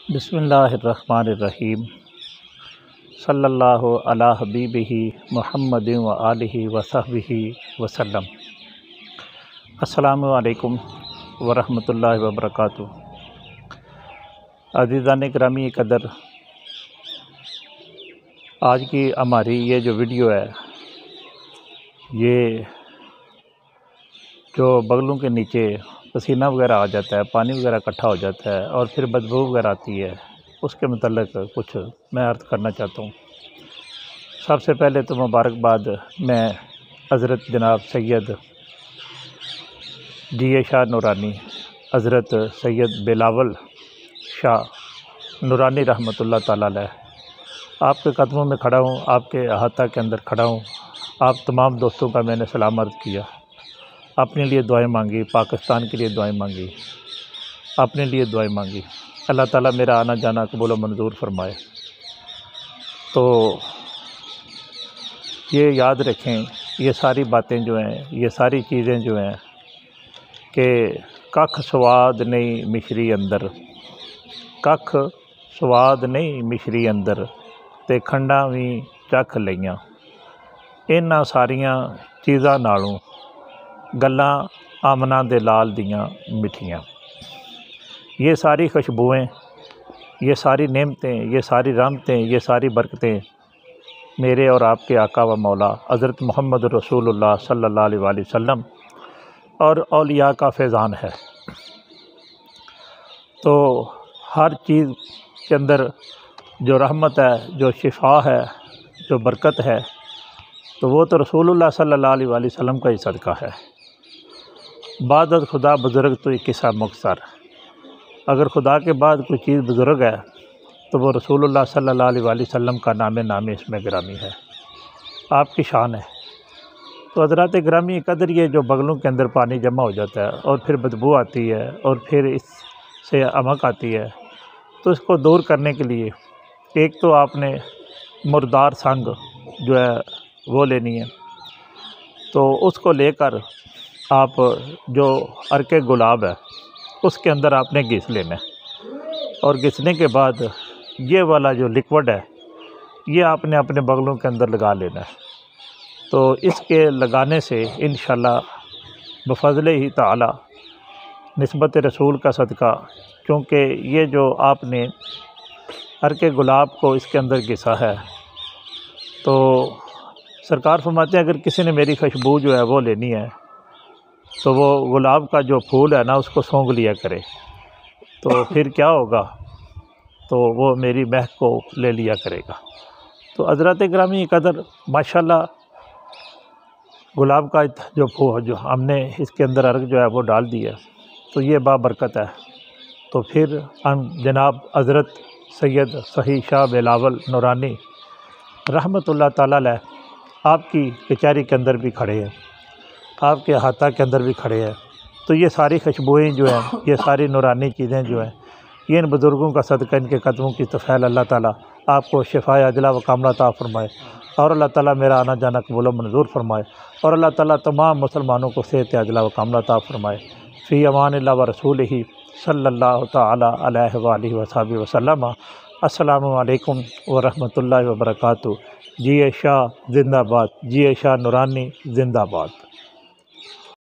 बिस्मिल्लाहिर्रहमानिर्रहीम। सल्लल्लाहु अला हबीबिही मुहम्मदिन व आलिहि व सहबिही वसल्लम। अस्सलामु अलैकुम व रहमतुल्लाहि व बरकातुहू। अज़ीज़ान गिरामी कदर, आज की हमारी ये जो वीडियो है, ये जो बगलों के नीचे पसीना वगैरह आ जाता है, पानी वगैरह इकट्ठा हो जाता है और फिर बदबू वगैरह आती है, उसके मतलब कुछ मैं अर्ज़ करना चाहता हूँ। सबसे पहले तो मुबारकबाद मैं हज़रत जनाब सैयद जी शाह नूरानी, हज़रत सैयद बिलावल शाह नूरानी रहमतुल्लाह ताला अलैह आपके कदमों में खड़ा हूँ, आपके अहाता के अंदर खड़ा हूँ। आप तमाम दोस्तों का मैंने सलाम अर्ज़ किया, अपने लिए दुआएं मांगी, पाकिस्तान के लिए दुआएं मांगी, अपने लिए दुआएं मांगी। अल्लाह ताला मेरा आना जाना कबूल व मंजूर फरमाए। तो ये याद रखें, ये सारी बातें जो हैं, ये सारी चीज़ें जो हैं कि कख स्वाद नहीं मिश्री अंदर, कख स्वाद नहीं मिश्री अंदर ते खंडा भी चख लईयां। इन्हां सारियां चीज़ां नालों गल्लां आमना दे लाल दियां मिठियां। ये सारी खुशबुएँ, ये सारी नेमतें, ये सारी रहमतें, ये सारी बरकतें मेरे और आपके आका व मौला हज़रत मोहम्मद रसूलुल्लाह सल्लल्लाहु अलैहि वसल्लम और औलिया का फैज़ान है। तो हर चीज़ के अंदर जो रहमत है, जो शिफा है, जो बरकत है, तो वो तो रसूलुल्लाह सल्लल्लाहु अलैहि वसल्लम का ही सदका है। बाद खुदा बुज़ुर्ग तो एक किस्सा मुख्तसर। अगर खुदा के बाद कोई चीज़ बुज़ुर्ग है तो वो रसूलुल्लाह सल्लल्लाहु अलैहि वसल्लम का नाम इसमें गिरामी है, आपकी शान है। तो हज़रात गिरामी कदर, ये जो बगलों के अंदर पानी जमा हो जाता है और फिर बदबू आती है और फिर इससे अमक आती है, तो इसको दूर करने के लिए एक तो आपने मुर्दार संग जो है वो लेनी है। तो उसको लेकर आप जो अर्के गुलाब है उसके अंदर आपने घिस लेना है और घिसने के बाद ये वाला जो लिक्विड है ये आपने अपने बगलों के अंदर लगा लेना है। तो इसके लगाने से इंशाअल्लाह बफ़ज़्ल ही ताला, निस्बत रसूल का सदका, क्योंकि ये जो आपने अर्के गुलाब को इसके अंदर घिसा है, तो सरकार फरमाते हैं अगर किसी ने मेरी खुशबू जो है वो लेनी है तो वो गुलाब का जो फूल है ना उसको सूंघ लिया करे, तो फिर क्या होगा, तो वो मेरी महक को ले लिया करेगा। तो हज़रात गिरामी कदर, माशाल्लाह गुलाब का जो हमने इसके अंदर अर्क जो है वो डाल दिया, तो ये बाबरकत है। तो फिर हम जनाब हज़रत सैयद सही शाह बिलावल नूरानी रहमतुल्लाह ताला अलैह आपकी कचहरी के अंदर भी खड़े हैं, आपके अहाता के अंदर भी खड़े हैं। तो ये सारी खुशबुएँ जो हैं, ये सारी नूरानी चीज़ें जो हैं, ये इन बुज़ुर्गों का सदका, इनके कदमों की तफ़ैल अल्लाह ताला आपको शिफ़ाए अजला व कामला अता फ़रमाए और अल्लाह ताला मेरा आना जाना कबूल व मंजूर फ़रमाए और अल्लाह ताला तमाम मुसलमानों को सेहत अजला व कामला अता फ़रमाए। फ़ी अमानिल्लाह व रसूलिही सल्लल्लाहु तआला अलैहि व आलिहि व सहबिहि वसल्लम। अस्सलामु अलैकुम व रहमतुल्लाहि व बरकातुहू। जी शाह ज़िंदाबाद, जी शाह नूरानी ज़िंदाबाद।